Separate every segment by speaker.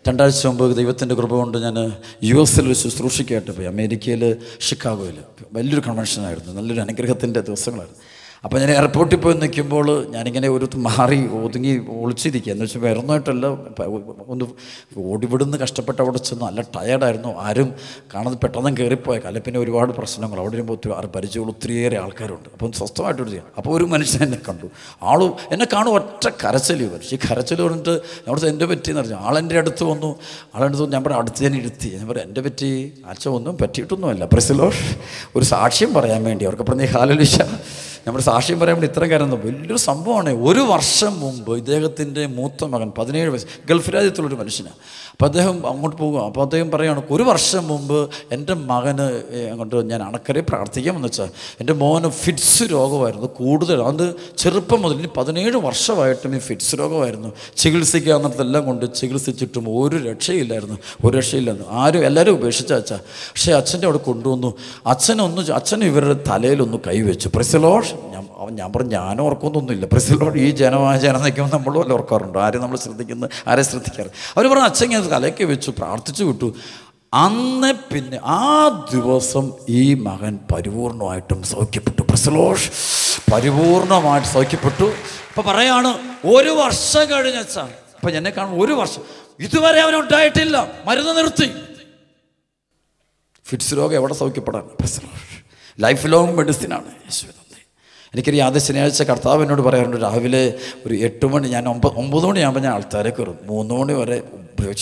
Speaker 1: രണ്ടാഴ്ച മുമ്പ് ദൈവത്തിൻ്റെ കൃപ കൊണ്ട് ഞാൻ US ഒരു ശുശ്രൂഷയ്ക്കായിട്ട് പോയി. അമേരിക്കയിൽ ഷിക്കാഗോയിൽ വലിയൊരു കൺവെൻഷനായിരുന്നു. നല്ലൊരു അനുഗ്രഹത്തിൻ്റെ ദിവസങ്ങളായിരുന്നു. അപ്പോൾ ഞാൻ എയർപോർട്ടിൽ പോയി നിൽക്കുമ്പോൾ ഞാനിങ്ങനെ ഒരു മാറി ഒതുങ്ങി ഒളിച്ചിരിക്കുക. എന്ന് വെച്ചാൽ വേറൊന്നായിട്ടല്ല, ഒന്ന് ഓടിവിടുന്ന് കഷ്ടപ്പെട്ട് അവിടെ ചെന്ന് നല്ല ടയർഡായിരുന്നു. ആരും കാണാതെ പെട്ടെന്ന് കയറിപ്പോയ കാലം. പിന്നെ ഒരുപാട് പ്രശ്നങ്ങൾ അവിടെ വരുമ്പോൾ പരിചയമുള്ള ഒത്തിരിയേറെ ആൾക്കാരുണ്ട്. അപ്പം സ്വസ്ഥമായിട്ടൊരു ചെയ്യാം. അപ്പോൾ ഒരു മനുഷ്യൻ എന്നെ കണ്ടു. എന്നെ കാണും ഒറ്റ കരച്ചിൽ വരും. ഈ കരച്ചിൽ പറഞ്ഞിട്ട് അവിടുത്തെ എൻ്റെ പറ്റിയെന്ന് പറഞ്ഞു. ആളെൻ്റെ അടുത്ത് വന്നു. ആളെടുത്ത് ഞാൻ പറഞ്ഞു, അടുത്ത് ഞാൻ ഇരുത്തി. ഞാൻ പറഞ്ഞു, എൻ്റെ പറ്റി ആച്ച ഒന്നും പറ്റിയിട്ടൊന്നുമല്ല, പ്രൈസ് ഒരു സാക്ഷ്യം പറയാൻ വേണ്ടി. അവർക്ക് പറഞ്ഞ ഹല്ലേലൂയ, നമ്മുടെ സാക്ഷ്യം പറയാൻ വേണ്ടി ഇത്രയും കാര്യം വലിയൊരു സംഭവമാണ്. ഒരു വർഷം മുമ്പ് ഇദ്ദേഹത്തിൻ്റെ മൂത്ത മകൻ 17 വയസ്സ് ഗൾഫ് രാജ്യത്തുള്ളൊരു മനുഷ്യനാണ്. അപ്പോൾ അദ്ദേഹം അങ്ങോട്ട് പോകുക. അപ്പോൾ അദ്ദേഹം പറയുകയാണ്, ഒരു വർഷം മുമ്പ് എൻ്റെ മകന് അങ്ങോട്ട് ഞാൻ അണക്കരെ പ്രാർത്ഥിക്കാമെന്ന് വെച്ചാൽ എൻ്റെ മോന് ഫിറ്റ്സ് രോഗമായിരുന്നു കൂടുതൽ. അത് ചെറുപ്പം മുതൽ ഇനി 17 വർഷമായിട്ടും ഈ ഫിറ്റ്സ് രോഗമായിരുന്നു. ചികിത്സിക്കാവുന്നിടത്തെല്ലാം കൊണ്ട് ചികിത്സിച്ചിട്ടും ഒരു രക്ഷയില്ലായിരുന്നു. എല്ലാവരും ഉപേക്ഷിച്ച അച്ഛാ. പക്ഷേ അച്ഛൻ്റെ അവിടെ കൊണ്ടുവന്നു. അച്ഛൻ ഇവരുടെ തലയിലൊന്ന് കൈവച്ചു. Praise the Lord. ഞാൻ പറഞ്ഞു, ഞാനും ഓർക്കുന്നൊന്നുമില്ല. Price the Lord. ഈ ജനം നിൽക്കുമ്പോൾ നമ്മളും വല്ല ഓർക്കാറുണ്ടോ? ആരും നമ്മൾ ശ്രദ്ധിക്കുന്നത്, ആരെ ശ്രദ്ധിക്കാറ്? അവർ പറഞ്ഞു, അച്ഛൻ ഞാൻ തലയ്ക്ക് വെച്ചു, പ്രാർത്ഥിച്ചു വിട്ടു. അന്ന് പിന്നെ ആ ദിവസം ഈ മകൻ പരിപൂർണമായിട്ടും സൗഖ്യപ്പെട്ടു. Praise the Lord. പരിപൂർണമായിട്ട് സൗഖ്യപ്പെട്ടു. അപ്പോൾ പറയാണ്, ഒരു വർഷം കഴിഞ്ഞ അച്ഛാ. അപ്പം എന്നെ കാണുമ്പോൾ ഒരു വർഷം ഇതുവരെ അവനുണ്ടായിട്ടില്ല. മരുന്ന് നിർത്തി. ഫിറ്റ്സ് രോഗം എവിടെ സൗഖ്യപ്പെടാൻ? Praise the Lord. Life long മെഡിസിനാണ്. യേശുവേ നന്ദി. എനിക്കറിയാം, ആദ്യ ശനിയാഴ്ച കർത്താവ് എന്നോട് പറയാറുണ്ട്, രാവിലെ ഒരു 8 മണി, ഞാൻ 9 മണിയാകുമ്പോൾ ഞാൻ ആൾക്കാരെ കയറും. 3 മണി വരെ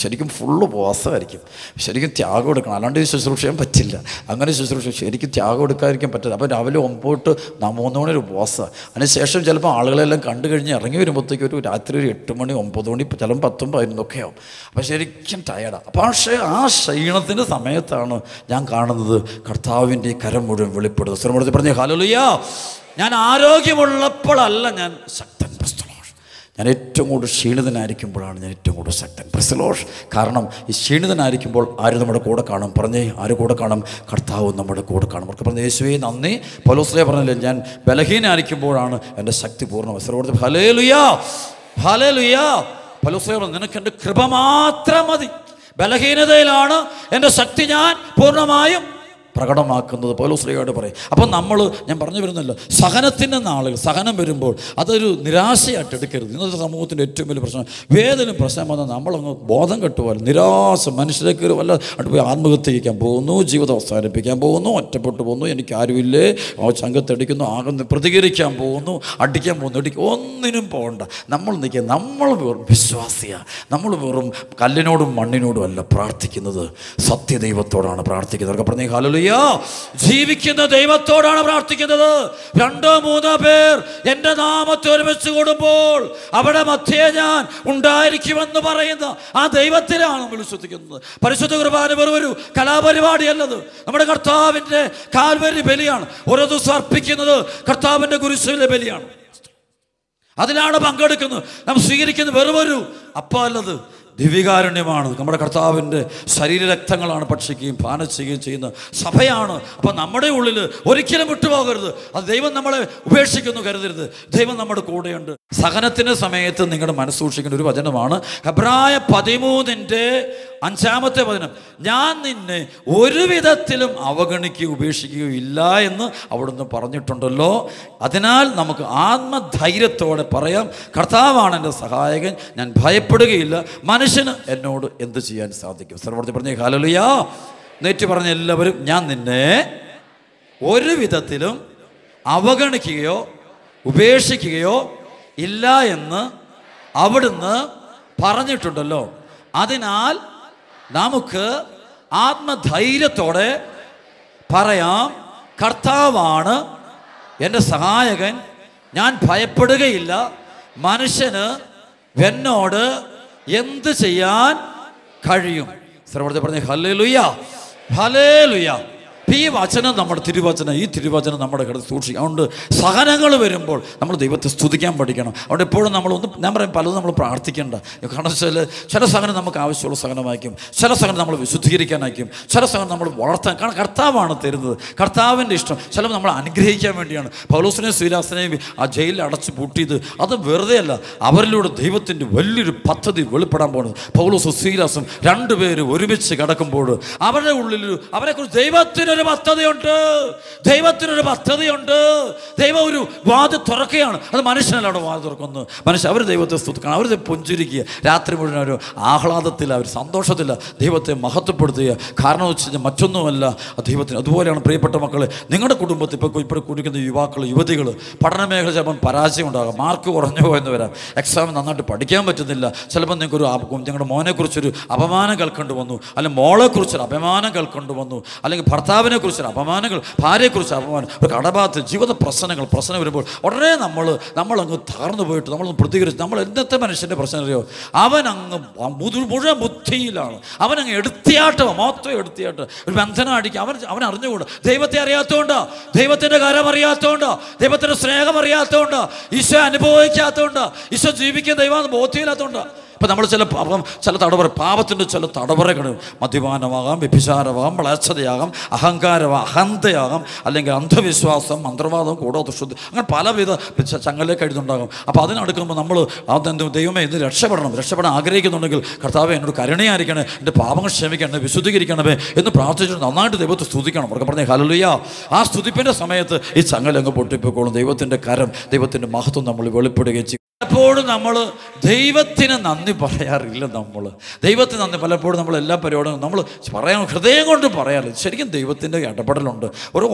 Speaker 1: ശരിക്കും ഫുള്ള് ഉപവാസമായിരിക്കും. ശരിക്കും ത്യാഗം എടുക്കണം, അല്ലാണ്ട് ശുശ്രൂഷ ചെയ്യാൻ പറ്റില്ല. അങ്ങനെ ശുശ്രൂഷ ശരിക്കും ത്യാഗം എടുക്കാതിരിക്കാൻ പറ്റില്ല. അപ്പോൾ രാവിലെ 9 തൊട്ട് 3 മണി ഒരു ഉപവാസമാണ്. അതിനുശേഷം ചിലപ്പോൾ ആളുകളെല്ലാം കണ്ടു കഴിഞ്ഞ് ഇറങ്ങി വരുമ്പോഴത്തേക്ക് ഒരു രാത്രി ഒരു 8 മണി 9 മണി ചിലപ്പോൾ 10, 11 ആവും. അപ്പോൾ ശരിക്കും ടയർഡാണ്. അപ്പോൾ പക്ഷേ ആ ക്ഷീണത്തിൻ്റെ സമയത്താണ് ഞാൻ കാണുന്നത് കർത്താവിൻ്റെ ഈ കരം മുഴുവൻ വെളിപ്പെടുന്നത്. ശ്രമത്തിൽ പറഞ്ഞ ഹല്ലേലൂയ. ഞാൻ ആരോഗ്യമുള്ളപ്പോഴല്ല ഞാൻ ശക്തൻ. ഞാൻ ഏറ്റവും കൂടുതൽ ക്ഷീണിതനായിരിക്കുമ്പോഴാണ് ഞാൻ ഏറ്റവും കൂടുതൽ ശക്തൻ. Price the Lord. കാരണം ഈ ക്ഷീണിതനായിരിക്കുമ്പോൾ ആര് നമ്മുടെ കൂടെ കാണും? പറഞ്ഞേ, ആര് കൂടെ കാണും? കർത്താവ് നമ്മുടെ കൂടെ കാണും. അവർക്ക് പറഞ്ഞ യേശുവേ നന്ദി. പൗലോസ് പറഞ്ഞില്ലേ, ഞാൻ ബലഹീനായിരിക്കുമ്പോഴാണ് എൻ്റെ ശക്തി പൂർണ്ണമായി. Hallelujah, hallelujah. പൗലോസ് പറഞ്ഞു, നിനക്ക് എൻ്റെ കൃപ മാത്രം മതി. ബലഹീനതയിലാണ് എൻ്റെ ശക്തി ഞാൻ പൂർണ്ണമായും പ്രകടമാക്കുന്നത്. പൗലോസ് പറയും. അപ്പം ഞാൻ പറഞ്ഞു വരുന്നല്ലോ, സഹനത്തിൻ്റെ നാളുകൾ, സഹനം വരുമ്പോൾ അതൊരു നിരാശയായിട്ട് എടുക്കരുത്. ഇന്നത്തെ സമൂഹത്തിൻ്റെ ഏറ്റവും വലിയ പ്രശ്നം, വേദനയും പ്രശ്നം വന്നാൽ നമ്മളങ്ങ് ബോധം കെട്ടുപോലെ നിരാശ, മനുഷ്യരേക്ക് വല്ല അടുത്ത് ആത്മഹത്യ ചെയ്യാൻ പോകുന്നു, ജീവിതം അവസാനിപ്പിക്കാൻ പോകുന്നു, ഒറ്റപ്പെട്ടു പോകുന്നു, എനിക്ക് ആരുമില്ലേ, ചങ്കത്തടിക്കുന്നു, ആകുന്നു, പ്രതികരിക്കാൻ പോകുന്നു, അടിക്കാൻ പോകുന്നു. ഒന്നിനും പോകണ്ട. നമ്മൾ വെറും വിശ്വാസിയാണ്. നമ്മൾ വെറും കല്ലിനോടും മണ്ണിനോടും അല്ല പ്രാർത്ഥിക്കുന്നത്, സത്യദൈവത്തോടാണ് പ്രാർത്ഥിക്കുന്നത്. അവർക്ക് പറഞ്ഞ ഹല്ലേലൂയ. ജീവിക്കുന്ന ദൈവത്തോടാണ് പ്രാർത്ഥിക്കുന്നത്. 2-3 പേർ എൻ്റെ നാമത്തെ ഒരുമിച്ച് കൂടുമ്പോൾ അവിടെ മധ്യേ ഞാൻ ഉണ്ടായിരിക്കുമെന്ന് പറയുന്ന ആ ദൈവത്തിലാണ് നമ്മൾ വിശ്വസിക്കുന്നത്. പരിശുദ്ധ കുർബാന വെറും ഒരു കലാപരിപാടിയല്ലത്. നമ്മുടെ കർത്താവിൻ്റെ കാൽവരി ബലിയാണ്. ഓരോ ദിവസം അർപ്പിക്കുന്നത് കർത്താവിൻ്റെ കുരിശിലെ ബലിയാണ്. അതിലാണ് പങ്കെടുക്കുന്നത്. നാം സ്വീകരിക്കുന്നത് വെറും ഒരു അപ്പമല്ലത്, ദിവ്യകാരുണ്യമാണ്. നമ്മുടെ കർത്താവിൻ്റെ ശരീരരക്തങ്ങളാണ് ഭക്ഷിക്കുകയും പാനം ചെയ്യുകയും ചെയ്യുന്ന സഭയാണ്. അപ്പം നമ്മുടെ ഉള്ളിൽ ഒരിക്കലും വിട്ടുപോകരുത്. അത് ദൈവം നമ്മളെ ഉപേക്ഷിക്കുന്നു കരുതരുത്. ദൈവം നമ്മുടെ കൂടെയുണ്ട്. സഹനത്തിൻ്റെ സമയത്ത് നിങ്ങളുടെ മനസ്സൂക്ഷിക്കേണ്ട ഒരു വചനമാണ് എബ്രായ 13:5 വചനം. ഞാൻ നിന്നെ ഒരു വിധത്തിലും അവഗണിക്കുകയോ ഉപേക്ഷിക്കുകയോ ഇല്ല എന്ന് അവിടുന്ന് പറഞ്ഞിട്ടുണ്ടല്ലോ. അതിനാൽ നമുക്ക് ആത്മധൈര്യത്തോടെ പറയാം, കർത്താവാണ് എൻ്റെ സഹായകൻ, ഞാൻ ഭയപ്പെടുകയില്ല. മനുഷ്യന് എന്നോട് എന്ത് ചെയ്യാൻ സാധിക്കും? സർവ്വത്തിൽ പറഞ്ഞേ ഹല്ലേലൂയ. നേറ്റ് പറഞ്ഞ എല്ലാവരും, ഞാൻ നിന്നെ ഒരു വിധത്തിലും അവഗണിക്കുകയോ ഉപേക്ഷിക്കുകയോ ഇല്ല എന്ന് അവിടുന്ന് പറഞ്ഞിട്ടുണ്ടല്ലോ. അതിനാൽ നമുക്ക് ആത്മധൈര്യത്തോടെ പറയാം, കർത്താവാണ് എൻ്റെ സഹായകൻ, ഞാൻ ഭയപ്പെടുകയില്ല. മനുഷ്യന് എന്നോട് എന്ത് ചെയ്യാൻ കഴിയും? സർവ്വത്തിൽ പറഞ്ഞ ഹല്ലേലൂയ, ഹല്ലേലൂയ. ഈ വചനം നമ്മുടെ തിരുവചനം, ഈ തിരുവചനം നമ്മുടെ കിടന്ന് സൂക്ഷിക്കും. അതുകൊണ്ട് സഹനങ്ങൾ വരുമ്പോൾ നമ്മൾ ദൈവത്തെ സ്തുതിക്കാൻ പഠിക്കണം. അതുകൊണ്ട് എപ്പോഴും നമ്മളൊന്ന്, ഞാൻ പറയും, പലതും നമ്മൾ പ്രാർത്ഥിക്കേണ്ട. കാരണം ചില സഹനം നമുക്ക് ആവശ്യമുള്ള സഹനമായിരിക്കും, ചില സഹനം നമ്മൾ വിശുദ്ധീകരിക്കാനായിരിക്കും, ചില സഹനം നമ്മൾ വളർത്താൻ. കാരണം കർത്താവാണ് തരുന്നത്, കർത്താവിൻ്റെ ഇഷ്ടം. ചിലപ്പോൾ നമ്മൾ അനുഗ്രഹിക്കാൻ വേണ്ടിയാണ്. പൗലോസിനെയും ശീലാസിനെയും ആ ജയിലിൽ അടച്ചു പൂട്ടിയത് അത് വെറുതെ അല്ല. അവരിലൂടെ ദൈവത്തിൻ്റെ വലിയൊരു പദ്ധതി വെളിപ്പെടാൻ പോകുന്നത്. പൗലോസും ശീലാസും രണ്ടുപേരും ഒരുമിച്ച് കിടക്കുമ്പോൾ അവരുടെ ഉള്ളിൽ അവരെക്കുറിച്ച് ദൈവത്തിനൊരു പദ്ധതിയുണ്ട്, ദൈവത്തിനൊരു പദ്ധതിയുണ്ട്. ദൈവം ഒരു വാതിൽ തുറക്കുകയാണ്. അത് മനുഷ്യനല്ല അവിടെ വാതിൽ തുറക്കുന്നു. മനുഷ്യൻ അവർ ദൈവത്തെ സ്തുതിക്കണം, അവർ പുഞ്ചിരിക്കുക. രാത്രി മുഴുവൻ ഒരു ആഹ്ലാദത്തിൽ, അവർ സന്തോഷത്തില്ല, ദൈവത്തെ മഹത്വപ്പെടുത്തുക. കാരണം വെച്ച് കഴിഞ്ഞാൽ മറ്റൊന്നുമല്ല, ദൈവത്തിന്. അതുപോലെയാണ് പ്രിയപ്പെട്ട മക്കളെ, നിങ്ങളുടെ കുടുംബത്തിൽ ഇപ്പോൾ കുടിക്കുന്ന യുവാക്കൾ, യുവതികൾ, പഠന മേഖല ചിലപ്പം പരാജയം ഉണ്ടാകാം, മാർക്ക് കുറഞ്ഞു പോയെന്ന് വരാം, എക്സാം നന്നായിട്ട് പഠിക്കാൻ പറ്റുന്നില്ല. ചിലപ്പോൾ നിങ്ങൾക്കൊരു നിങ്ങളുടെ മോനെക്കുറിച്ചൊരു അപമാനം കേൾക്കേണ്ടി വന്നു, അല്ലെങ്കിൽ മോളെക്കുറിച്ചൊരു അപമാനം കേൾക്കേണ്ടി വന്നു, അല്ലെങ്കിൽ ഭർത്താവിനെ കുറിച്ചൊരു അപമാനങ്ങൾ, ഭാര്യയെക്കുറിച്ച് അപമാനം, ഒരു കടബാധ, ജീവിത പ്രശ്നം വരുമ്പോൾ ഉടനെ നമ്മളങ്ങ് തകർന്നു പോയിട്ട് നമ്മളൊന്ന് പ്രതികരിച്ച്, നമ്മൾ എന്നത്തെ മനുഷ്യൻ്റെ പ്രശ്നം അറിയോ, അവനങ്ങ് മുഴുവൻ ബുദ്ധിയിലാണ്, അവനങ്ങ് എടുത്തിയാട്ടമാണ്, മൊത്തം എടുത്തിയാട്ട്, ഒരു ബന്ധനം അടിക്കുക. അവൻ അറിഞ്ഞുകൂടാ, ദൈവത്തെ അറിയാത്തതുകൊണ്ടാ, ദൈവത്തിൻ്റെ കാര്യം അറിയാത്തതുകൊണ്ടാ, ദൈവത്തിൻ്റെ സ്നേഹം അറിയാത്തതുകൊണ്ടാ, ഈശോ അനുഭവിക്കാത്തതുകൊണ്ടാ, ഈശോ ജീവിക്കുന്ന ദൈവം ബോധ്യമില്ലാത്തതുകൊണ്ടാ. ഇപ്പം നമ്മൾ ചില തടവറ, പാപത്തിൻ്റെ ചില തടവറകൾ, മദ്യപാനമാകാം, വ്യഭിചാരമാകാം, മ്ലേച്ഛതയാകാം, അഹന്തയാകാം, അല്ലെങ്കിൽ അന്ധവിശ്വാസം, മന്ത്രവാദം, കൂടോതുശുദ്ധി, അങ്ങനെ പലവിധ ചങ്ങലേക്ക് എഴുതുണ്ടാകും. അപ്പോൾ അതിനടുക്കുമ്പോൾ നമ്മൾ അതെന്ത്, ദൈവമേ ഇന്ന് രക്ഷപ്പെടാൻ ആഗ്രഹിക്കുന്നുണ്ടെങ്കിൽ കർത്താവേ എന്നോട് കരുണയായിരിക്കണേ, എൻ്റെ പാപങ്ങൾ ക്ഷമിക്കണേ, വിശുദ്ധീകരിക്കണമേ എന്ന് പ്രാർത്ഥിച്ചിട്ട് നന്നായിട്ട് ദൈവത്തെ സ്തുതിക്കണം. അവർക്ക് പറഞ്ഞേ ഹല്ലേലൂയ. ആ സ്തുതിപ്പിൻ്റെ സമയത്ത് ഈ ചങ്ങലങ്ങ് പൊട്ടിപ്പോയിക്കോളും. ദൈവത്തിൻ്റെ കരം, ദൈവത്തിൻ്റെ മഹത്വം നമ്മൾ വെളിപ്പെടുകയും ചെയ്യും. പലപ്പോഴും നമ്മൾ ദൈവത്തിന് നന്ദി പറയാറില്ല. ദൈവത്തിന് നന്ദി പലപ്പോഴും നമ്മൾ എല്ലാ പരിപാടിയും നമ്മൾ പറയാൻ, ഹൃദയം കൊണ്ട് പറയാറില്ല. ശരിക്കും ദൈവത്തിൻ്റെ ഇടപെടലുണ്ട്.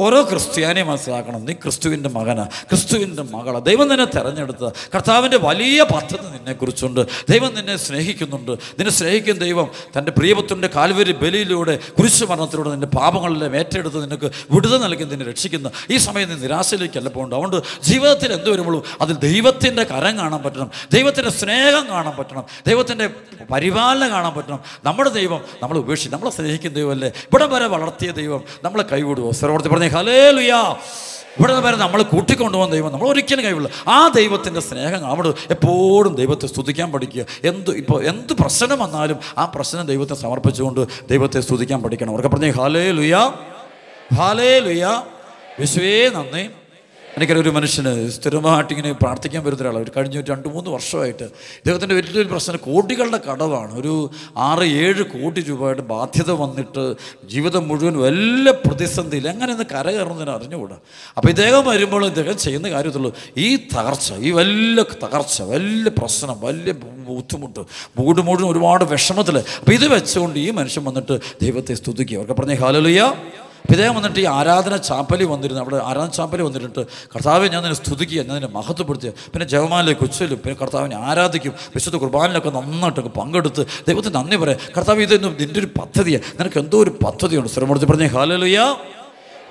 Speaker 1: ഓരോ ക്രിസ്ത്യാനിയും മനസ്സിലാക്കണം, നീ ക്രിസ്തുവിൻ്റെ മകനാ, ക്രിസ്തുവിൻ്റെ മകളാണ്. ദൈവം നിന്നെ തിരഞ്ഞെടുത്ത കർത്താവിൻ്റെ വലിയ പദ്ധതി നിന്നെക്കുറിച്ചുണ്ട്. ദൈവം നിന്നെ സ്നേഹിക്കുന്നുണ്ട്. നിന്നെ സ്നേഹിക്കുന്ന ദൈവം തൻ്റെ പ്രിയപുത്രൻ്റെ കാൽവരി ബലിയിലൂടെ, കുരിശു മരണത്തിലൂടെ നിൻ്റെ പാപങ്ങളെല്ലാം ഏറ്റെടുത്ത് നിനക്ക് വിടുതൽ നൽകി നിന്നെ രക്ഷിക്കുന്ന ഈ സമയം നീ നിരാശയിലേക്കല്ല പോകേണ്ട. അതുകൊണ്ട് ജീവിതത്തിൽ എന്ത് വരുമ്പോഴും അതിൽ ദൈവത്തിൻ്റെ കരം കാണാൻ പറ്റണം, ദൈവത്തിൻ്റെ സ്നേഹം കാണാൻ പറ്റണം, ദൈവത്തിൻ്റെ പരിപാലന കാണാൻ പറ്റണം. നമ്മുടെ ദൈവം നമ്മളെ ഉപേക്ഷിച്ച്, നമ്മളെ സ്നേഹിക്കുന്ന ദൈവമല്ലേ, ഇവിടെ വരെ വളർത്തിയ ദൈവം നമ്മളെ കൈവിടുവോ? സ്വരവർത്തി പറഞ്ഞേ ഹല്ലേലൂയ. ഇവിടെ വരെ നമ്മളെ കൂട്ടിക്കൊണ്ടുപോകുന്ന ദൈവം നമ്മൾ ഒരിക്കലും കൈവിടില്ല. ആ ദൈവത്തിൻ്റെ സ്നേഹം നമ്മൾ എപ്പോഴും ദൈവത്തെ സ്തുതിക്കാൻ പഠിക്കുക. എന്ത് പ്രശ്നം വന്നാലും ആ പ്രശ്നം ദൈവത്തെ സമർപ്പിച്ചുകൊണ്ട് ദൈവത്തെ സ്തുതിക്കാൻ പഠിക്കണം. അവർക്ക് പറഞ്ഞേ ഹല്ലേലൂയ, ഹല്ലേലൂയ. യേശുവേ നന്ദി. എനിക്കൊരു മനുഷ്യന് സ്ഥിരമായിട്ട് ഇങ്ങനെ പ്രാർത്ഥിക്കാൻ വരുന്ന ഒരാളാണ്. ഒരു കഴിഞ്ഞ 2-3 വർഷമായിട്ട് ഇദ്ദേഹത്തിൻ്റെ വലിയൊരു പ്രശ്നം കോടികളുടെ കടവാണ്. ഒരു 6-7 കോടി രൂപയുടെ ബാധ്യത വന്നിട്ട് ജീവിതം മുഴുവൻ വലിയ പ്രതിസന്ധിയിൽ എങ്ങനെ ഇന്ന് കരകയറുന്നതിന് അറിഞ്ഞുകൂടാ. അപ്പോൾ ഇദ്ദേഹം വരുമ്പോൾ ഇദ്ദേഹം ചെയ്യുന്ന കാര്യത്തുള്ളൂ, ഈ തകർച്ച, ഈ വലിയ തകർച്ച, വലിയ പ്രശ്നം, വലിയ ബുദ്ധിമുട്ട്, വീട് മുഴുവൻ ഒരുപാട് വിഷമത്തിൽ. അപ്പോൾ ഇത് വെച്ചുകൊണ്ട് ഈ മനുഷ്യൻ വന്നിട്ട് ദൈവത്തെ സ്തുതിക്കുക. അവർക്ക് പറഞ്ഞേ ഹല്ലേലൂയ. ഇദ്ദേഹം വന്നിട്ട് ഈ ആരാധന ചാപ്പലി വന്നിരുന്നു, അവിടെ ആരാധന ചാപ്പലി വന്നിട്ട് കർത്താവെ ഞാൻ നിന്നെ സ്തുതിക്കുക, ഞാൻ നിന്നെ മഹത്വപ്പെടുത്തുക, പിന്നെ ജപമാലയിലേക്ക് ഉച്ചയിലും പിന്നെ കർത്താവിനെ ആരാധിക്കും, വിശുദ്ധ കുർബാനിലൊക്കെ നന്നായിട്ടൊക്കെ പങ്കെടുത്ത് ദൈവത്തിന് നന്ദി പറയാം. കർത്താവ് ഇതൊന്നും നിൻ്റെ ഒരു പദ്ധതിയാണ്, നിനക്ക് എന്തോ ഒരു പദ്ധതിയുണ്ട്. സ്ഥിരപ്പെടുത്തി പറഞ്ഞേ ഹല്ലേലൂയ.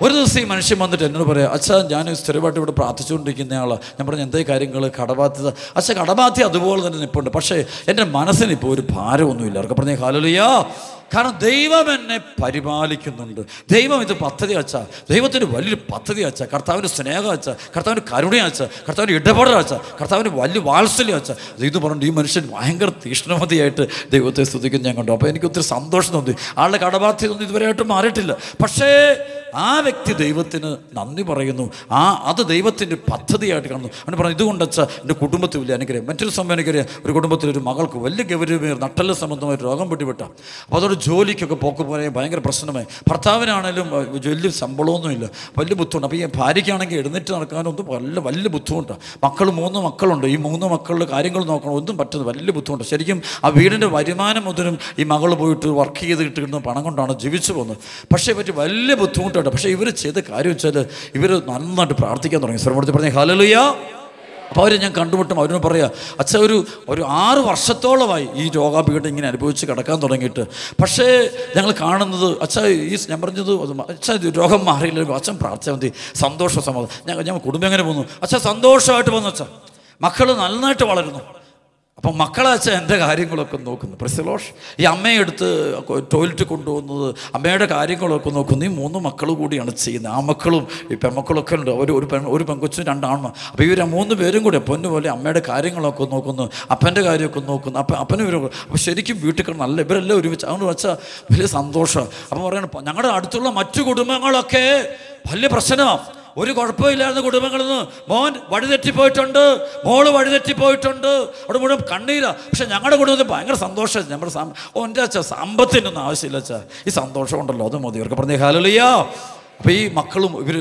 Speaker 1: ഒരു ദിവസം ഈ മനുഷ്യൻ വന്നിട്ട് എന്നോട് പറയാം, അച്ഛാ ഞാൻ സ്ഥിരമായിട്ട് ഇവിടെ പ്രാർത്ഥിച്ചുകൊണ്ടിരിക്കുന്ന ആളാണ്. ഞാൻ പറഞ്ഞു എന്തേ കാര്യങ്ങൾ, കടബാധ്യത. അച്ഛാ കടബാധ്യത അതുപോലെ തന്നെ നിൽപ്പുണ്ട്, പക്ഷേ എൻ്റെ മനസ്സിന് ഇപ്പോൾ ഒരു ഭാരമൊന്നുമില്ല. അവർക്ക് പറഞ്ഞേ ഹല്ലേലൂയ. കാരണം ദൈവം എന്നെ പരിപാലിക്കുന്നുണ്ട്. ദൈവം ഇത് പദ്ധതി വെച്ചാൽ, ദൈവത്തിൻ്റെ വലിയൊരു പദ്ധതി വെച്ചാൽ, കർത്താവിൻ്റെ സ്നേഹം വെച്ചാൽ, കർത്താവിൻ്റെ കരുണ വെച്ചാൽ, കർത്താവിൻ്റെ ഇടപെടൽ വെച്ചാൽ, കർത്താവിൻ്റെ വലിയ വാത്സല്യം വെച്ചാൽ, ഇത് പറഞ്ഞിട്ട് ഈ മനുഷ്യൻ ഭയങ്കര തീക്ഷ്ണമതിയായിട്ട് ദൈവത്തെ സ്തുതിക്കുന്ന ഞാൻ കണ്ടു. അപ്പോൾ എനിക്ക് ഒത്തിരി സന്തോഷം തോന്നി. ആളുടെ കടബാധ്യതൊന്നും ഇതുവരെയായിട്ട് മാറിയിട്ടില്ല, പക്ഷേ ആ വ്യക്തി ദൈവത്തിന് നന്ദി പറയുന്നു. അത് ദൈവത്തിൻ്റെ പദ്ധതിയായിട്ട് കാണുന്നു. അവന് പറഞ്ഞു ഇതുകൊണ്ട് വെച്ചാൽ എൻ്റെ കുടുംബത്തിൽ വലിയ അനുഗ്രഹം. മറ്റൊരു സമയം എനിക്കറിയാം, ഒരു കുടുംബത്തിലൊരു മകൾക്ക് വലിയ ഗൗരവമേർ നട്ടല് സംബന്ധമായ രോഗം പിടിപെട്ട. അപ്പോൾ അതോടെ ജോലിക്കൊക്കെ പോക്ക് പോലെ ഭയങ്കര പ്രശ്നമായി. ഭർത്താവിനാണേലും വലിയ ശമ്പളമൊന്നുമില്ല, വലിയ ബുദ്ധിമുട്ട്. അപ്പോൾ ഈ ഭാര്യയ്ക്കാണെങ്കിൽ എഴുന്നേറ്റ് നടക്കാനൊന്നും വലിയ ബുദ്ധിമുട്ടാണ്. 3 മക്കളുണ്ട്. ഈ 3 മക്കളുടെ കാര്യങ്ങൾ നോക്കണം, ഒന്നും പറ്റുന്നത് വലിയ ബുദ്ധിമുട്ട്. ശരിക്കും ആ വീടിൻ്റെ വരുമാനം മുതലും ഈ മകൾ പോയിട്ട് വർക്ക് ചെയ്ത് കിട്ടുന്ന പണം കൊണ്ടാണ് ജീവിച്ചു പോകുന്നത്. പക്ഷേ പറ്റി വലിയ ബുദ്ധിമുട്ടുണ്ട്. പക്ഷേ ഇവർ ചെയ്ത കാര്യം വെച്ചാൽ ഇവർ നന്നായിട്ട് പ്രാർത്ഥിക്കാൻ തുടങ്ങി. സ്വരപ്പെടുത്തി പറഞ്ഞേ ഹല്ലേലൂയ. അപ്പോൾ അവർ ഞാൻ കണ്ടുമുട്ടും അവരോട് പറയാം, അച്ഛാ ഒരു 6 വർഷത്തോളമായി ഈ രോഗപീഠം ഇങ്ങനെ അനുഭവിച്ച് കിടക്കാൻ തുടങ്ങിയിട്ട്. പക്ഷേ ഞങ്ങൾ കാണുന്നത് അച്ഛാ ഞാൻ പറഞ്ഞത് അച്ഛാ രോഗം മാറിയില്ല, അച്ഛൻ പ്രാർത്ഥിച്ചാൽ മതി, സന്തോഷ സമാധാനം. ഞാൻ കുടുംബം എങ്ങനെ പോകുന്നു? അച്ഛാ സന്തോഷമായിട്ട് പോകുന്നു, അച്ഛാ മക്കൾ നന്നായിട്ട് വളരുന്നു. അപ്പം മക്കളാച്ച എൻ്റെ കാര്യങ്ങളൊക്കെ നോക്കുന്നു. പ്രസിലോഷ് ഈ അമ്മയെ എടുത്ത് ടോയ്ലറ്റ് കൊണ്ടുപോകുന്നത്, അമ്മയുടെ കാര്യങ്ങളൊക്കെ നോക്കുന്നു. ഈ 3 മക്കൾ കൂടിയാണ് ചെയ്യുന്നത്. ആ മക്കളും ഈ പെൺമക്കളൊക്കെ ഉണ്ട്. ഒരു പെൺകൊച്ചും 2 ആൺമ. അപ്പോൾ ഇവർ 3 പേരും കൂടെ പൊന്നു പോലെ അമ്മയുടെ കാര്യങ്ങളൊക്കെ നോക്കുന്നു, അപ്പൻ്റെ കാര്യമൊക്കെ നോക്കുന്നു. അപ്പനും ഇവരും. അപ്പോൾ ശരിക്കും വീട്ടിൽ നല്ല ഇവരെല്ലാം ഒരുമിച്ച് അതുകൊണ്ട് വെച്ചാൽ വലിയ സന്തോഷം. അപ്പം പറയണം, ഞങ്ങളുടെ അടുത്തുള്ള മറ്റു കുടുംബങ്ങളൊക്കെ വലിയ പ്രശ്നമാണ്. ഒരു കുഴപ്പമില്ലായിരുന്ന കുടുംബങ്ങളിൽ നിന്ന് മോൻ വഴിതെറ്റിപ്പോയിട്ടുണ്ട്, മോള് വഴിതെറ്റിപ്പോയിട്ടുണ്ട്, അവിടെ മുഴുവൻ കണ്ണീരാ. പക്ഷെ ഞങ്ങളുടെ കുടുംബത്തിൽ ഭയങ്കര സന്തോഷം. നമ്മുടെ എൻ്റെ അച്ഛാ സാമ്പത്തിനൊന്നും ആവശ്യമില്ല അച്ഛാ, ഈ സന്തോഷം ഉണ്ടല്ലോ അത് മതി. ഇവർക്ക് പറഞ്ഞേ ഹല്ലേലൂയ. അപ്പോൾ ഈ മക്കളും ഇവർ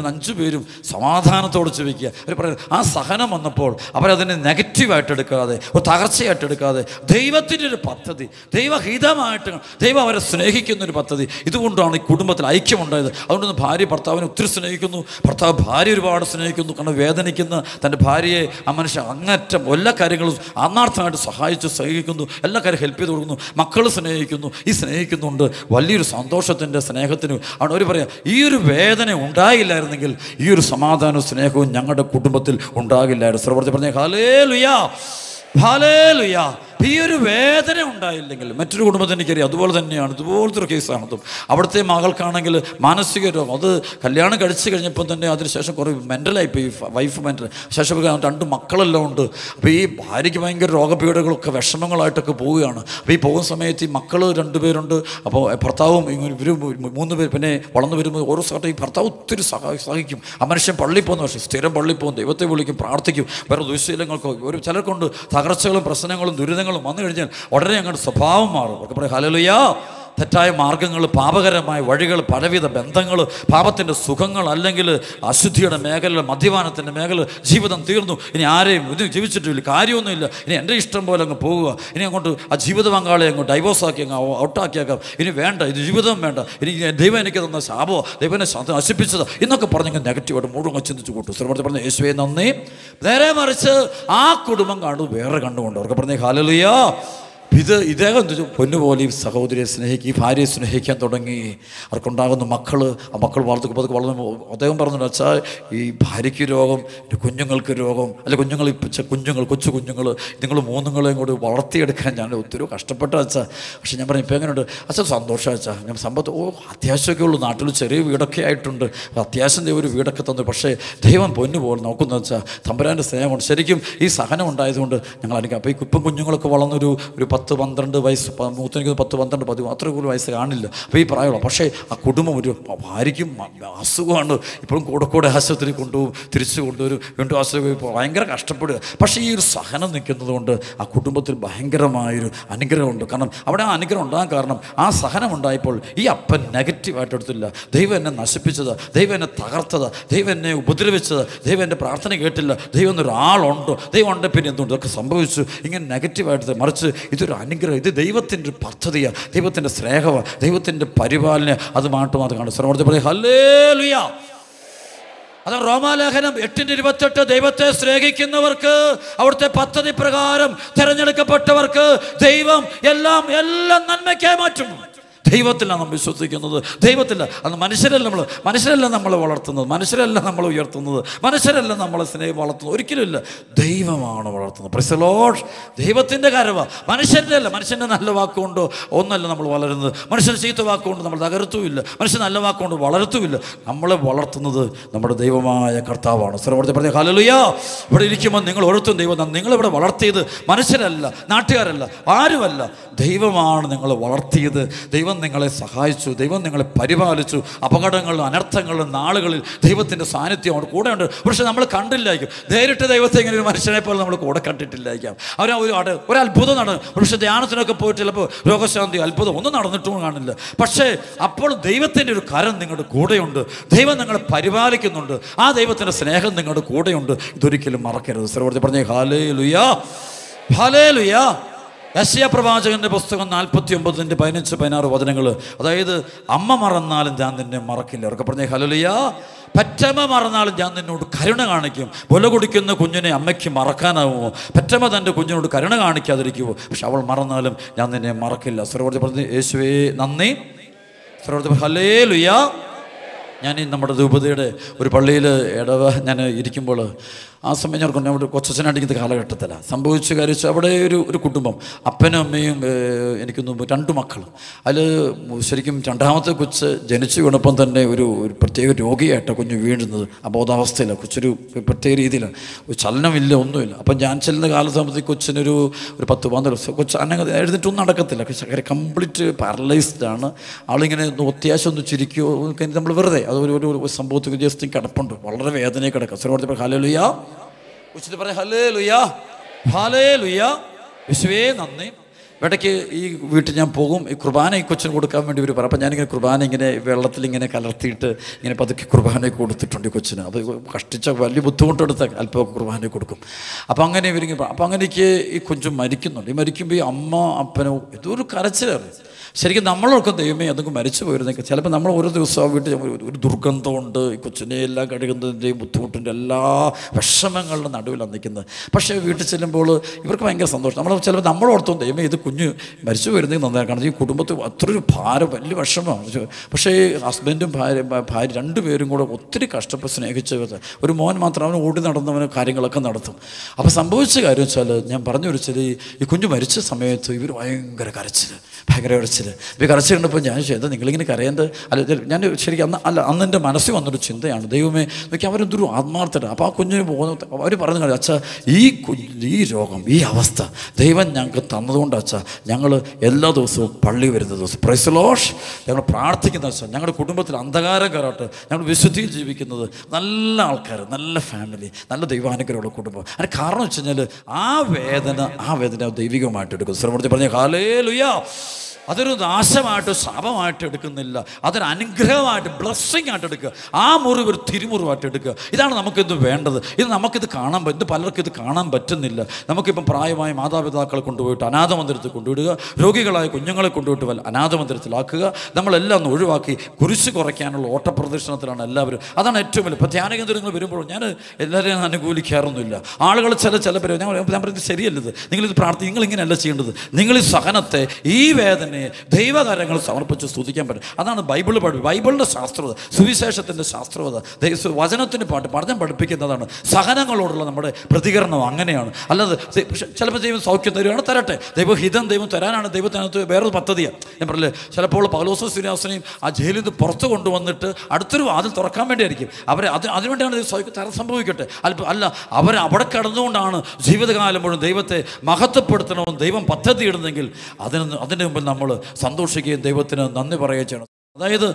Speaker 1: 5 പേരും സമാധാനത്തോടെ ജീവിക്കുക. അവർ പറയുന്നത് ആ സഹനം വന്നപ്പോൾ അവരതിനെ നെഗറ്റീവായിട്ട് എടുക്കാതെ, ഒരു തകർച്ചയായിട്ട് എടുക്കാതെ, ദൈവത്തിൻ്റെ ഒരു പദ്ധതി, ദൈവഹിതമായിട്ട് ദൈവം അവരെ സ്നേഹിക്കുന്നൊരു പദ്ധതി. ഇതുകൊണ്ടാണ് ഈ കുടുംബത്തിൽ ഐക്യമുണ്ടായത്. അതുകൊണ്ടൊന്ന് ഭാര്യ ഭർത്താവിനെ ഒത്തിരി സ്നേഹിക്കുന്നു, ഭർത്താവ് ഭാര്യ ഒരുപാട് സ്നേഹിക്കുന്നു. കാരണം വേദനിക്കുന്ന തൻ്റെ ഭാര്യയെ ആ മനുഷ്യൻ അങ്ങറ്റം എല്ലാ കാര്യങ്ങളും ആത്മാർത്ഥമായിട്ട് സഹായിച്ച് സ്നേഹിക്കുന്നു, എല്ലാ കാര്യം ഹെൽപ്പ് ചെയ്ത് കൊടുക്കുന്നു. മക്കൾ സ്നേഹിക്കുന്നു. ഈ സ്നേഹിക്കുന്നുണ്ട് വലിയൊരു സന്തോഷത്തിൻ്റെ സ്നേഹത്തിന്. ആണ് അവർ പറയാം, ഈ ഒരു വേദന ഉണ്ടായില്ലായിരുന്നെങ്കിൽ ഈ ഒരു സമാധാനവും സ്നേഹവും ഞങ്ങളുടെ കുടുംബത്തിൽ ഉണ്ടാകില്ലായിരുന്നു. സർവ്വത്തിൽ പറഞ്ഞേ ഹല്ലേലൂയ, ഹല്ലേലൂയ. ഈ ഒരു വേദന ഉണ്ടായില്ലെങ്കിൽ മറ്റൊരു കുടുംബത്തിന് എനിക്കറിയാം അതുപോലെ തന്നെയാണ്. ഇതുപോലത്തെ ഒരു കേസാണ്. അവിടുത്തെ മകൾക്കാണെങ്കിൽ മാനസിക രോഗം, അത് കല്യാണം കഴിച്ച് കഴിഞ്ഞപ്പോൾ തന്നെ അതിനുശേഷം കുറേ മെൻ്റലായിപ്പോയി, വൈഫ് മെൻ്റൽ. ശേഷം 2 മക്കളെല്ലാം ഉണ്ട്. അപ്പോൾ ഈ ഭാര്യയ്ക്ക് ഭയങ്കര രോഗപീഠകളൊക്കെ വിഷമങ്ങളായിട്ടൊക്കെ പോവുകയാണ്. അപ്പോൾ ഈ പോകുന്ന സമയത്ത് ഈ മക്കൾ 2 പേരുണ്ട്. അപ്പോൾ ഭർത്താവും ഇവർ 3 പേര് പിന്നെ വളർന്നു വരുമ്പോൾ ഓരോ സ്ഥലത്തും ഈ ഭർത്താവ് ഒത്തിരി സഹായിക്കും. ആ മനുഷ്യൻ പള്ളിയിൽ പോകുന്ന പക്ഷേ സ്ഥിരം പള്ളിയിൽ പോകും, ദൈവത്തെ വിളിക്കും, പ്രാർത്ഥിക്കും. വേറെ ദുശ്ശീലങ്ങൾക്കോ ചിലർക്കുണ്ട് തകർച്ചകളും പ്രശ്നങ്ങളും ദുരിതങ്ങളും വന്നു കഴിഞ്ഞാൽ ഉടനെ അങ്ങോട്ട് സ്വഭാവം മാറും. അവർക്ക് പറയാം ഹല്ലേലൂയ. തെറ്റായ മാർഗ്ഗങ്ങൾ, പാപകരമായ വഴികൾ, പലവിധ ബന്ധങ്ങൾ, പാപത്തിൻ്റെ സുഖങ്ങൾ, അല്ലെങ്കിൽ അശുദ്ധിയുടെ മേഖല, മദ്യപാനത്തിൻ്റെ മേഖല, ജീവിതം തീർന്നു, ഇനി ആരെയും ഇത് ജീവിച്ചിട്ടില്ല, കാര്യമൊന്നുമില്ല, ഇനി എൻ്റെ ഇഷ്ടം പോലെ അങ്ങ് പോവുക, ഇനി അങ്ങോട്ട് ആ ജീവിത പങ്കാളിയെ അങ്ങ് ഡൈവോഴ്സാക്കി അങ്ങ് ഔട്ടാക്കിയാക്കാം, ഇനി വേണ്ട, ഇത് ജീവിതം വേണ്ട, ഇനി ദൈവം എനിക്ക് തന്ന ശാപോ, ദൈവനെ നശിപ്പിച്ചത് എന്നൊക്കെ പറഞ്ഞെങ്കിൽ നെഗറ്റീവായിട്ട് മുഴുവൻ ചിന്തിച്ച് കൂട്ടും. ശ്രീമതി പറഞ്ഞ യേശുവേ നന്ദി. നേരെ മറിച്ച് ആ കുടുംബം കാണും വേറെ കണ്ടുകൊണ്ട് അവർക്ക് പറഞ്ഞേ ഹല്ലേലൂയ. ഇദ്ദേഹം പൊന്നുപോലെ ഈ സഹോദരിയെ സ്നേഹിക്കുക, ഈ ഭാര്യയെ സ്നേഹിക്കാൻ തുടങ്ങി. അവർക്കുണ്ടാകുന്ന ആ മക്കൾ വളർന്നു. അദ്ദേഹം പറഞ്ഞു, വെച്ചാൽ ഈ ഭാര്യയ്ക്ക് രോഗം, കുഞ്ഞുങ്ങൾക്ക് രോഗം, അല്ലെ കൊച്ചു കുഞ്ഞുങ്ങൾ, നിങ്ങൾ 3 കൂടി വളർത്തിയെടുക്കാൻ ഞാൻ ഒത്തിരി കഷ്ടപ്പെട്ട അച്ഛാ. പക്ഷെ ഞാൻ പറഞ്ഞു, ഇപ്പം എങ്ങനെയുണ്ട് അച്ഛൻ? സന്തോഷം അച്ഛാ. ഞാൻ സമ്പത്ത് അത്യാവശ്യമൊക്കെ ഉള്ളൂ, നാട്ടിൽ ചെറിയ വീടൊക്കെ ആയിട്ടുണ്ട്, അത്യാവശ്യം ഒരു വീടൊക്കെ തന്നു. പക്ഷേ ദൈവം പൊന്നുപോലെ നോക്കുന്ന വെച്ചാൽ തമ്പുരാൻ്റെ സ്നേഹമുണ്ട്. ശരിക്കും ഈ സഹനം ഉണ്ടായതുകൊണ്ട് ഞങ്ങൾ എനിക്ക്. അപ്പോൾ ഈ ഇപ്പം കുഞ്ഞുങ്ങളൊക്കെ വളർന്നൊരു 10-12 വയസ്സ്, മൂത്തെനിക്ക് 10-12 10 അത്ര കൂടുതൽ വയസ്സ് കാണില്ല. അപ്പോൾ ഈ പ്രായമുള്ള പക്ഷേ ആ കുടുംബം ഒരു ഭാര്യയ്ക്കും അസുഖമാണ്. ഇപ്പോഴും കൂടെ ആശുപത്രി കൊണ്ടുപോകും, തിരിച്ചു കൊണ്ടുവരും, വീണ്ടും ആശുപത്രി ഭയങ്കര കഷ്ടപ്പെടുക. പക്ഷേ ഈ ഒരു സഹനം നിൽക്കുന്നത് കൊണ്ട് ആ കുടുംബത്തിൽ ഭയങ്കരമായൊരു അനുഗ്രഹമുണ്ട്. കാരണം അവിടെ ആ അനുഗ്രഹം ഉണ്ടാകാൻ കാരണം ആ സഹനം ഉണ്ടായപ്പോൾ ഈ അപ്പൻ നെഗറ്റീവായിട്ട് എടുത്തില്ല. ദൈവം എന്നെ നശിപ്പിച്ചത്, ദൈവം എന്നെ തകർത്തത്, ദൈവം എന്നെ ഉപദ്രവിച്ചത്, ദൈവം എൻ്റെ പ്രാർത്ഥന കേട്ടില്ല, ദൈവം എന്നൊരാളുണ്ടോ, ദൈവം ഉണ്ട്, പിന്നെ എന്തുകൊണ്ട് ഇതൊക്കെ സംഭവിച്ചു, ഇങ്ങനെ നെഗറ്റീവായിട്ട്. മറിച്ച് ഇതൊരു അനുഗ്രഹം, ഇത് ദൈവത്തിൻ്റെ ഒരു പദ്ധതിയാണ്, ദൈവത്തിൻ്റെ സ്നേഹമാണ്, ദൈവത്തിൻ്റെ പരിപാലന. അത് മാത്രം കാണും. ശ്രമത്തിൽ പറയും ഹല്ലേലൂയ. അത് റോമാലേഖനം 8:28 ദൈവത്തെ സ്നേഹിക്കുന്നവർക്ക്, അവിടുത്തെ പദ്ധതി പ്രകാരം തിരഞ്ഞെടുക്കപ്പെട്ടവർക്ക് ദൈവം എല്ലാം നന്മയ്ക്കായി മാറ്റും. ദൈവത്തിലാണ് നമ്മൾ വിശ്വസിക്കുന്നത്, ദൈവത്തില്ല. അത് മനുഷ്യരല്ല നമ്മളെ വളർത്തുന്നത്, മനുഷ്യരല്ല നമ്മൾ ഉയർത്തുന്നത്, മനുഷ്യരല്ല നമ്മളെ സ്നേഹം വളർത്തുന്നത്, ഒരിക്കലുമില്ല. ദൈവമാണ് വളർത്തുന്നത്. Price the Lord. ദൈവത്തിൻ്റെ കാര്യമാണ്, മനുഷ്യൻ്റെ അല്ല. മനുഷ്യൻ്റെ നല്ല വാക്കുകൊണ്ടോ ഒന്നല്ല നമ്മൾ വളരുന്നത്, മനുഷ്യൻ ചീത്ത വാക്കുകൊണ്ട് നമ്മൾ തകർത്തുമില്ല, മനുഷ്യൻ നല്ല വാക്കുകൊണ്ട് വളർത്തുമില്ല. നമ്മളെ വളർത്തുന്നത് നമ്മുടെ ദൈവമായ കർത്താവാണ്. സർവ്വത്തെ പറഞ്ഞ ഹല്ലേലൂയ. ഇവിടെ ഇരിക്കുമ്പോൾ നിങ്ങൾ ഓരോരുത്തരും ദൈവം, നിങ്ങളിവിടെ വളർത്തിയത് മനുഷ്യരല്ല, നാട്ടുകാരല്ല, ആരുമല്ല, ദൈവമാണ് നിങ്ങളെ വളർത്തിയത്. ദൈവം നിങ്ങളെ സഹായിച്ചു, ദൈവം നിങ്ങളെ പരിപാലിച്ചു. അപകടങ്ങളിലും അനർത്ഥങ്ങളിലും നാളുകളിൽ ദൈവത്തിൻ്റെ സാന്നിധ്യം അവിടെ കൂടെ ഉണ്ട്. പക്ഷെ നമ്മൾ കണ്ടില്ലായിരിക്കും. നേരിട്ട് ദൈവത്തെ ഇങ്ങനെ ഒരു മനുഷ്യനെ പോലെ നമ്മൾ കൂടെ കണ്ടിട്ടില്ലായിരിക്കാം. ഒരു അത്ഭുതം നടന്നു. പക്ഷെ ധ്യാനത്തിനൊക്കെ പോയിട്ട് ചിലപ്പോൾ രോഗശാന്തി അത്ഭുതം ഒന്നും നടന്നിട്ടും കാണില്ല. പക്ഷേ അപ്പോൾ ദൈവത്തിൻ്റെ ഒരു കരം നിങ്ങളുടെ കൂടെയുണ്ട്, ദൈവം നിങ്ങളെ പരിപാലിക്കുന്നുണ്ട്, ആ ദൈവത്തിൻ്റെ സ്നേഹം നിങ്ങളുടെ കൂടെയുണ്ട്. ഇതൊരിക്കലും മറക്കരുത്. സർവ്വത്തിൽ പറഞ്ഞേ ഹല്ലേലൂയ, ഹല്ലേലൂയ. യെശയ്യാ പ്രവാചകന്റെ പുസ്തകം 49:15-16 വചനങ്ങൾ. അതായത് അമ്മ മറന്നാലും ഞാൻ നിന്നെ മറക്കില്ല. അവർക്ക് പറഞ്ഞേ ഹല്ലേലൂയ. പെറ്റമ്മ മറന്നാലും ഞാൻ നിന്നോട് കരുണ കാണിക്കും. മുല കുടിക്കുന്ന കുഞ്ഞിനെ അമ്മയ്ക്ക് മറക്കാനാവുമോ? പെറ്റമ്മ തൻ്റെ കുഞ്ഞിനോട് കരുണ കാണിക്കാതിരിക്കുമോ? പക്ഷെ അവൾ മറന്നാലും ഞാൻ നിന്നെ മറക്കില്ല. സർവ്വത്തിൽ പറഞ്ഞ് യേശുവേ നന്ദി. സർവ്വത്തിൽ ഹല്ലേലൂയ. ഞാൻ ഈ നമ്മുടെ രൂപതയുടെ ഒരു പള്ളിയിൽ ഞാൻ ഇരിക്കുമ്പോൾ ആ സമയം ഞാൻ ഓർക്കുന്നു, അവിടെ കൊച്ചച്ഛനായിരിക്കുന്ന കാലഘട്ടത്തിലാണ് സംഭവിച്ച കാര്യം. അവിടെ ഒരു കുടുംബം, അപ്പനും അമ്മയും എനിക്കൊന്ന് 2 മക്കളും. അതിൽ ശരിക്കും രണ്ടാമത്തെ കൊച്ച് ജനിച്ചു വീണപ്പം തന്നെ ഒരു പ്രത്യേക രോഗിയായിട്ടാണ് കുഞ്ഞ് വീഴുന്നത്. അബോധാവസ്ഥയിലാണ്. കൊച്ചൊരു പ്രത്യേക രീതിയിലാണ്, ഒരു ചലനമില്ല, ഒന്നുമില്ല. അപ്പം ഞാൻ ചെല്ലുന്ന കാലത്താകുമ്പോഴത്തേക്ക് കൊച്ചിനൊരു 10-12 ദിവസം കൊച്ച് അനങ്ങ എഴുന്നിട്ടൊന്നും നടക്കത്തില്ല. കംപ്ലീറ്റ് പാരലൈസ്ഡ് ആണ്. ആളിങ്ങനെ അത്യാവശ്യം ഒന്ന് ചിരിക്കുകയോ നമ്മൾ വെറുതെ അത് ഒരു സംഭവത്തിൽ ജസ്റ്റ് കിടപ്പുണ്ട്, വളരെ വേദനയെ കിടക്കുക. സ്വരത്തിൽ ഹല്ലേലൂയ, ഉച്ചത്തിൽ പറയാം ഹല്ലേലൂയ, ഹല്ലേലൂയ, യേശുവേ നന്ദി. ഇടയ്ക്ക് ഈ വീട്ടിൽ ഞാൻ പോകും, ഈ കുർബാന ഈ കൊച്ചിന് കൊടുക്കാൻ വേണ്ടി ഇവർ പറയും. അപ്പം ഞാനിങ്ങനെ കുർബാന ഇങ്ങനെ വെള്ളത്തിലിങ്ങനെ കലർത്തിയിട്ട് ഇങ്ങനെ പതുക്കെ കുർബാന കൊടുത്തിട്ടുണ്ട് ഈ കൊച്ചിന്. അത് കഷ്ടിച്ച വലിയ ബുദ്ധിമുട്ടെടുത്ത അല്പമൊക്കെ കുർബാന കൊടുക്കും. അപ്പം അങ്ങനെ ഇവരിങ്ങനെ അപ്പം അങ്ങനെയൊക്കെ ഈ കൊഞ്ച് മരിക്കുന്നുണ്ട്. ഈ മരിക്കുമ്പോൾ ഈ അമ്മ അപ്പനോ ഇതൊരു കരച്ചിലാണ്. ശരിക്കും നമ്മളൊക്കെ ദൈവമേ അതൊക്കെ മരിച്ചു പോയിരുന്നേക്ക്. ചിലപ്പോൾ നമ്മൾ ഓരോ ദിവസം ആ വീട്ടിൽ ഒരു ദുർഗന്ധമുണ്ട്, ഈ കൊച്ചിനെ എല്ലാം കഴുകുന്നതിൻ്റെയും ബുദ്ധിമുട്ടിൻ്റെ എല്ലാ വിഷമങ്ങളുടെ നടുവിലാണ് നിൽക്കുന്നത്. പക്ഷേ വീട്ടിൽ ചെല്ലുമ്പോൾ ഇവർക്ക് ഭയങ്കര സന്തോഷം. ചിലപ്പോൾ നമ്മളോർത്തും ദൈവമേ ഇത് കുഞ്ഞ് മരിച്ചു പോയിരുന്നെങ്കിൽ നന്നായി. കാരണം ഈ കുടുംബത്തിൽ അത്ര ഒരു ഭാരം, വലിയ വിഷമമാണ്. പക്ഷേ ഹസ്ബൻഡും ഭാര്യ 2 പേരും കൂടെ ഒത്തിരി കഷ്ടപ്പെട്ട് സ്നേഹിച്ച് ഒരു മോൻ മാത്രം അവന് ഓടി നടന്നവന് കാര്യങ്ങളൊക്കെ നടത്തും. അപ്പോൾ സംഭവിച്ച കാര്യം വെച്ചാൽ ഞാൻ പറഞ്ഞു വെച്ചാൽ ഈ കുഞ്ഞ് മരിച്ച സമയത്ത് ഇവർ ഭയങ്കര കരച്ചിൽ. ഇപ്പോൾ കരച്ചിൽ കണ്ടപ്പോൾ ഞാൻ ചെയ്തത് നിങ്ങളിങ്ങനെ കരയേണ്ടത് അല്ല. ഞാൻ ശരിക്കും അന്ന് എൻ്റെ മനസ്സിൽ വന്നൊരു ചിന്തയാണ്, ദൈവമേ നോക്കി അവരെന്തൊരു ആത്മാർത്ഥത. അപ്പോൾ ആ കുഞ്ഞിന് പോകുന്ന അവർ പറഞ്ഞു കാര്യം, അച്ഛാ ഈ രോഗം, ഈ അവസ്ഥ ദൈവം ഞങ്ങൾക്ക് തന്നതുകൊണ്ട് അച്ഛാ ഞങ്ങൾ എല്ലാ ദിവസവും പള്ളി വരുന്ന ദിവസം പ്രൈസ് ദി ലോർഡ് ഞങ്ങൾ പ്രാർത്ഥിക്കുന്ന അച്ഛാ, ഞങ്ങളുടെ കുടുംബത്തിൽ അന്ധകാരം കയറട്ടെ, ഞങ്ങൾ വിശുദ്ധിയിൽ ജീവിക്കുന്നത്, നല്ല ആൾക്കാർ, നല്ല ഫാമിലി, നല്ല ദൈവാനുഗ്രഹമുള്ള കുടുംബം. അതിന് കാരണം വെച്ച് കഴിഞ്ഞാൽ ആ വേദന ദൈവികമായിട്ട് എടുക്കും. ശ്രമത്തിൽ പറഞ്ഞ ഹല്ലേലൂയ, അതൊരു നാശമായിട്ട് ശാപമായിട്ട് എടുക്കുന്നില്ല, അതൊരു അനുഗ്രഹമായിട്ട് ബ്ലെസ്സിങ് ആയിട്ട് എടുക്കുക. ആ മുറിവ് ഒരു തിരുമുറിവായിട്ട് എടുക്കുക. ഇതാണ് നമുക്കിത് വേണ്ടത്. നമുക്കിത് കാണാൻ പറ്റും. പലർക്കും ഇത് കാണാൻ പറ്റുന്നില്ല. നമുക്കിപ്പം പ്രായമായ മാതാപിതാക്കളെ കൊണ്ടുപോയിട്ട് അനാഥ മന്ദിരത്തിൽ കൊണ്ടുവിടുക, രോഗികളായ കുഞ്ഞുങ്ങളെ കൊണ്ടുപോയിട്ട് അനാഥ മന്ദിരത്തിലാക്കുക. നമ്മളെല്ലാം ഒന്ന് ഒഴിവാക്കി കുരിശ് കുറയ്ക്കാനുള്ള ഓട്ടപ്രദർശനത്തിലാണ് എല്ലാവരും. അതാണ് ഏറ്റവും വലിയ. ഇപ്പോൾ ധ്യാനകേന്ദ്രങ്ങൾ വരുമ്പോൾ ഞാൻ എല്ലാവരെയും അനുകൂലിക്കാറൊന്നുമില്ല. ആളുകൾ ചില പേര് ഞാൻ പറയുന്നത് ശരിയല്ലത്, നിങ്ങളിത് നിങ്ങളിങ്ങനെയല്ല ചെയ്യേണ്ടത്. നിങ്ങൾ ഈ സഹനത്തെ, ഈ വേദന ദൈവകാര്യങ്ങൾ സമർപ്പിച്ച് സ്തുതിക്കാൻ പറ്റും. അതാണ് ബൈബിളിൻ്റെ ശാസ്ത്രത, സുവിശേഷത്തിൻ്റെ ശാസ്ത്രത, വചനത്തിന് പഠനം പഠിപ്പിക്കുന്നതാണ്. സഹനങ്ങളോടുള്ള നമ്മുടെ പ്രതികരണം അങ്ങനെയാണ്. അല്ലാതെ ചിലപ്പോൾ ദൈവം സൗഖ്യം തരുവാണ്, തരട്ടെ. ദൈവഹിതം ദൈവം തരാനാണ്. ദൈവത്തിനകത്ത് വേറൊരു പദ്ധതിയാണ്. ഞാൻ പറഞ്ഞില്ലേ, ചിലപ്പോൾ പൗലോസും ശ്രീനിവാസനെയും ആ ജയിലിൽ നിന്ന് പുറത്ത് കൊണ്ടുവന്നിട്ട് അടുത്തൊരു വാതിൽ തുറക്കാൻ വേണ്ടിയായിരിക്കും. അതിനുവേണ്ടിയാണ് സൗഖ്യം സംഭവിക്കട്ടെ. അല്ല, അവിടെ കിടന്നുകൊണ്ടാണ് ജീവിതകാലം മുഴുവൻ ദൈവത്തെ മഹത്വപ്പെടുത്തണമെന്ന് ദൈവം പദ്ധതി ഇടുന്നെങ്കിൽ അതിന് മുമ്പിൽ നമ്മൾ സന്തോഷിക്കുകയും ദൈവത്തിന് നന്ദി പറയുകയും ചെയ്യണം. അതായത്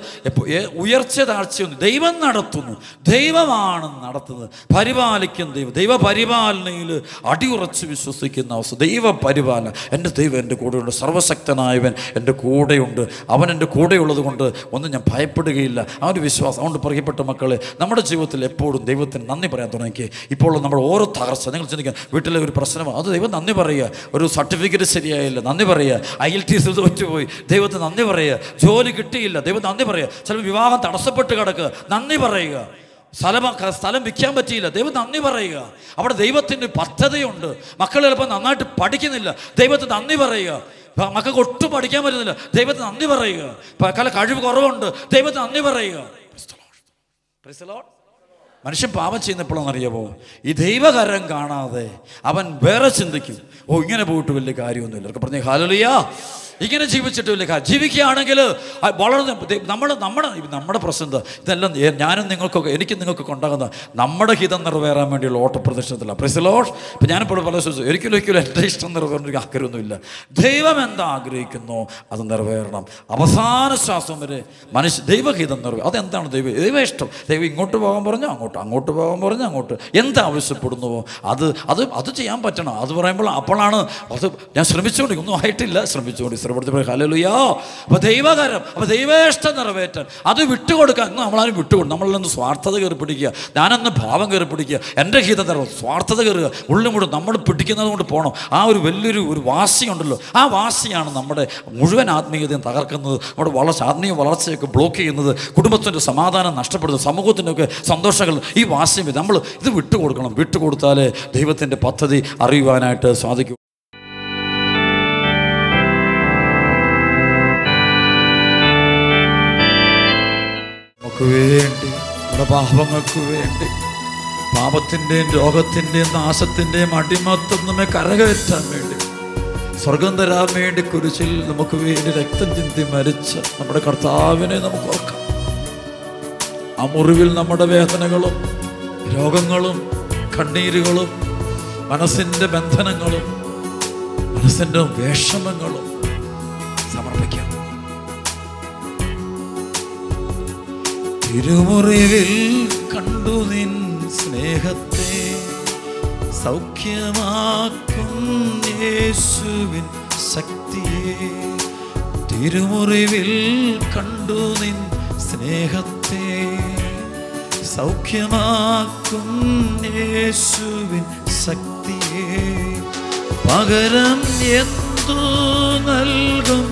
Speaker 1: ഉയർച്ച താഴ്ചയൊന്നും ദൈവം നടത്തുന്നു, ദൈവമാണ് നടത്തുന്നത്, പരിപാലിക്കുന്ന ദൈവം, ദൈവപരിപാലനയിൽ അടിയുറച്ച് വിശ്വസിക്കുന്ന അവസ്ഥ. ദൈവപരിപാലന, എൻ്റെ ദൈവം എൻ്റെ കൂടെയുണ്ട്, സർവശക്തനായവൻ എൻ്റെ കൂടെയുണ്ട്, അവൻ എൻ്റെ കൂടെയുള്ളത് കൊണ്ട് ഒന്നും ഞാൻ ഭയപ്പെടുകയില്ല. ആ ഒരു വിശ്വാസം. അതുകൊണ്ട് പ്രിയപ്പെട്ട മക്കളെ, നമ്മുടെ ജീവിതത്തിൽ എപ്പോഴും ദൈവത്തിന് നന്ദി പറയാൻ തുടങ്ങി. ഇപ്പോൾ നമ്മൾ ഓരോ തകർച്ച നിങ്ങൾ ചിന്തിക്കുക, വീട്ടിലെ ഒരു പ്രശ്നമാണ്, അത് ദൈവം നന്ദി പറയുക. ഒരു സർട്ടിഫിക്കറ്റ് ശരിയായില്ല, നന്ദി പറയുക. IELTS തോറ്റുപോയി, ദൈവത്തിന് നന്ദി പറയുക. ജോലി കിട്ടിയില്ല, ദൈവം നന്ദി പറയുക. ചില വിവാഹം തടസ്സപ്പെട്ട് കിടക്കുക, നന്ദി പറയുക. സ്ഥലം വിൽക്കാൻ പറ്റിയില്ല, ദൈവം നന്ദി പറയുക. അവിടെ ദൈവത്തിൻ്റെ പദ്ധതിയുണ്ട്. മക്കൾ ചിലപ്പോൾ നന്നായിട്ട് പഠിക്കുന്നില്ല, ദൈവത്തിന് നന്ദി പറയുക. മക്കൾക്ക് ഒട്ടും പഠിക്കാൻ പറ്റുന്നില്ല, ദൈവത്തിന് നന്ദി പറയുക. പല കഴിവ് കുറവുണ്ട്, ദൈവത്തിന് നന്ദി പറയുക. മനുഷ്യൻ പാപം ചെയ്യുന്നപ്പോഴാണെന്നറിയാമോ, ഈ ദൈവകരം കാണാതെ അവൻ വേറെ ചിന്തിക്കും. ഇങ്ങനെ പോയിട്ട് വലിയ കാര്യമൊന്നുമില്ല. അവർക്ക് പറഞ്ഞേ ഹല്ലേലൂയ, ഇങ്ങനെ ജീവിച്ചിട്ട് വലിയ കാര്യം. ജീവിക്കുകയാണെങ്കിൽ വളർന്ന് നമ്മുടെ പ്രശ്നം ഇതെല്ലാം ഞാനും നിങ്ങൾക്കൊക്കെ എനിക്കും നിങ്ങൾക്കൊക്കെ ഉണ്ടാകുന്ന നമ്മുടെ ഹിതം നിറവേറാൻ വേണ്ടിയുള്ള ഓട്ടപ്രദർശനത്തിലാണ്. Price the Lord. ഇപ്പം ഞാനിപ്പോൾ പല ഒരിക്കലും എൻ്റെ ഇഷ്ടം നിറവേറേണ്ട ആഗ്രഹമൊന്നുമില്ല. ദൈവം എന്താ ആഗ്രഹിക്കുന്നോ അത് നിറവേറണം. അവസാന ശ്വാസം വരെ ദൈവഹിതം നിറവേറും. അതെന്താണ് ദൈവ ഇഷ്ടം. ദൈവം ഇങ്ങോട്ട് പോകാൻ പറഞ്ഞോ അങ്ങോട്ട് പോകാൻ പറഞ്ഞോ അങ്ങോട്ട് എന്താവശ്യപ്പെടുന്നുവോ അത് ചെയ്യാൻ പറ്റണം. അത് പറയുമ്പോൾ അപ്പോഴാണ് അത് ഞാൻ ശ്രമിച്ചുകൊണ്ട് ഒന്നും ആയിട്ടില്ല, ശ്രമിച്ചുകൊണ്ട് ഹല്ലേലൂയ. അപ്പോൾ ദൈവകരം, അപ്പോൾ ദൈവേഷ്ടം നിറവേറ്റാൻ അത് വിട്ടുകൊടുക്കാൻ നമ്മളാരും വിട്ടുകൊടുക്കും. നമ്മളൊന്ന് സ്വാർത്ഥത കയറി പിടിക്കുക, ഞാനൊന്ന് ഭാവം കയറി പിടിക്കുക, എൻ്റെ ഹിതം നിറവേറ്റുക, സ്വാർത്ഥത കയറുക, ഉള്ളും കൂടെ നമ്മൾ പിടിക്കുന്നത് കൊണ്ട് പോകണം. ആ ഒരു വലിയൊരു വാശിയുണ്ടല്ലോ, ആ വാശിയാണ് നമ്മുടെ മുഴുവൻ ആത്മീയതയും തകർക്കുന്നത്, നമ്മുടെ ആത്മീയ വളർച്ചയൊക്കെ ബ്ലോക്ക് ചെയ്യുന്നത്, കുടുംബത്തിൻ്റെ സമാധാനം നഷ്ടപ്പെടുന്നത്, സമൂഹത്തിൻ്റെയൊക്കെ സന്തോഷങ്ങൾ. ഈ വാശിയും നമ്മൾ ഇത് വിട്ടുകൊടുക്കണം. വിട്ടുകൊടുത്താലേ ദൈവത്തിൻ്റെ പദ്ധതി അറിയുവാനായിട്ട് സാധിക്കും. വേണ്ടി നമ്മുടെ പാപങ്ങൾക്ക് വേണ്ടി പാപത്തിൻ്റെയും രോഗത്തിൻ്റെയും നാശത്തിൻ്റെയും അടിമത്തം നമ്മെ കരകയറ്റാൻ വേണ്ടി, സ്വർഗം തരാൻ വേണ്ടി കുരിശിൽ നമുക്ക് വേണ്ടി രക്തം ചിന്തി മരിച്ച നമ്മുടെ കർത്താവിനെ നമുക്ക് ഓർക്കാം. ആ മുറിവിൽ നമ്മുടെ വേദനകളും രോഗങ്ങളും കണ്ണീരുകളും മനസ്സിൻ്റെ ബന്ധനങ്ങളും മനസ്സിൻ്റെ വിഷമങ്ങളും സമർപ്പിക്കാം. തിരുമുറിവിൽ കണ്ടു നിൻ സ്നേഹത്തെ, സൗഖ്യമാക്കും യേശുവിൻ ശക്തിയെ. തിരുമുറിവിൽ കണ്ടു നിൻ സ്നേഹത്തെ, സൗഖ്യമാക്കും യേശുവിൻ ശക്തിയെ. പകരം എന്തു നൽകും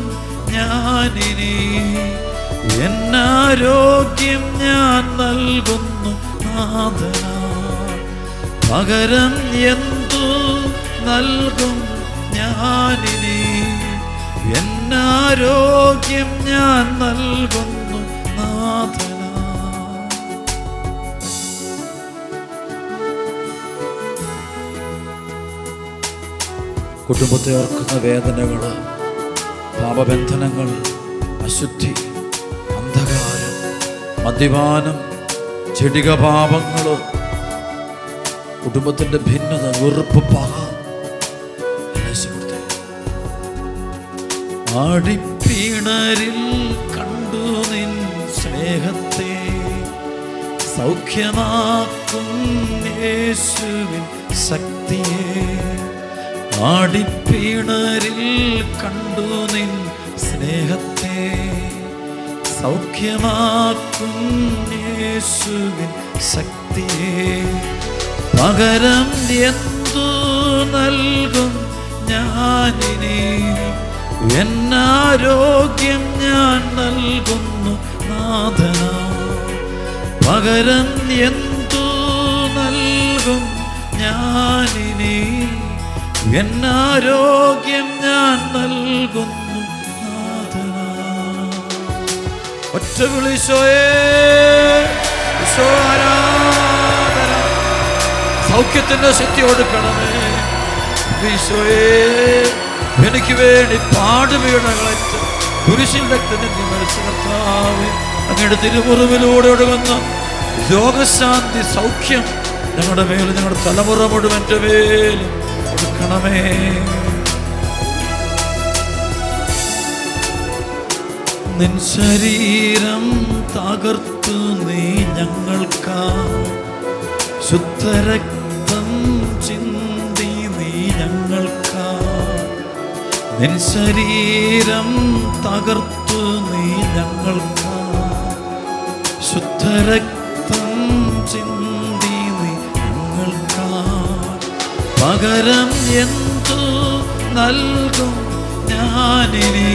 Speaker 1: ഞാനിനി, എന്നാരോഗ്യം ഞാൻ നൽകുന്നു നാഥനാ. പകരം എന്തു നൽകും ഞാനിനി, എന്നാരോഗ്യം ഞാൻ നൽകുന്നു നാഥനാ. കുടുംബത്തെ ഓർക്കുന്ന വേദനകൾ, പാപബന്ധനങ്ങൾ, അശുദ്ധി, അന്ധകാരം, മദ്യപാനം, ചെടിക പാപങ്ങൾ, കുടുംബത്തിൻ്റെ ഭിന്നത, വെറുപ്പ്, പക, ആടിപ്പീണരിൽ കണ്ടു നിൻ സ്നേഹത്തെ, സൗഖ്യമാക്കും യേശുവിൻ ശക്തിയെ. ആടിപ്പീണരിൽ കണ്ടു നിൻ സ്നേഹത്തെ, സൗഖ്യമാക്കും യേശുവിൻ ശക്തിയെ. പകരം എന്തു നൽകും ഞാനിനി, എന്നാരോഗ്യം ഞാൻ നൽകുന്നു നാഥനാ. പകരം എന്തു നൽകും ഞാനിനി, എന്നാരോഗ്യം ഞാൻ നൽകുന്നു നാഥനാ. ഒറ്റ വിളിച്ചോയേ, ആരാധന. സൗഖ്യത്തിൻ്റെ ശക്തി കൊടുക്കണമേ ഈശോയേ. എനിക്ക് വേണ്ടി പാടുവീണകളേറ്റ് കുരിശിൽ രക്തത്തിൻ്റെ മരിച്ച കർത്താവേ, അങ്ങയുടെ തിരുമുറിവിലൂടെ ഒഴുകുന്ന രോഗശാന്തി, സൗഖ്യം ഞങ്ങളുടെ മേലും ഞങ്ങളുടെ തലമുറ മുഴുവൻ്റെ മേലും കൊടുക്കണമേ. നിൻ ശരീരം തകർത്തു നീ ഞങ്ങൾക്കാ, ശുദ്ധരക്തം ചിന്തി നീ ഞങ്ങൾക്കാ. നിൻ ശരീരം തകർത്തു നീ ഞങ്ങൾക്കാ, ശുദ്ധരക്തം ചിന്തി നീ ഞങ്ങൾക്കാ. പകരം എന്തു നൽകും ഞാനിനി,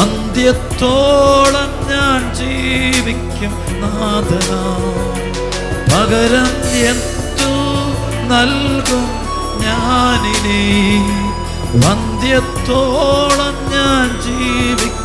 Speaker 1: അന്ത്യത്തോളം ഞാൻ ജീവിക്കും നാഥനാ. പകരം എന്തു നൽകും ഞാനിനി, അന്ത്യത്തോളം ഞാൻ ജീവിക്കും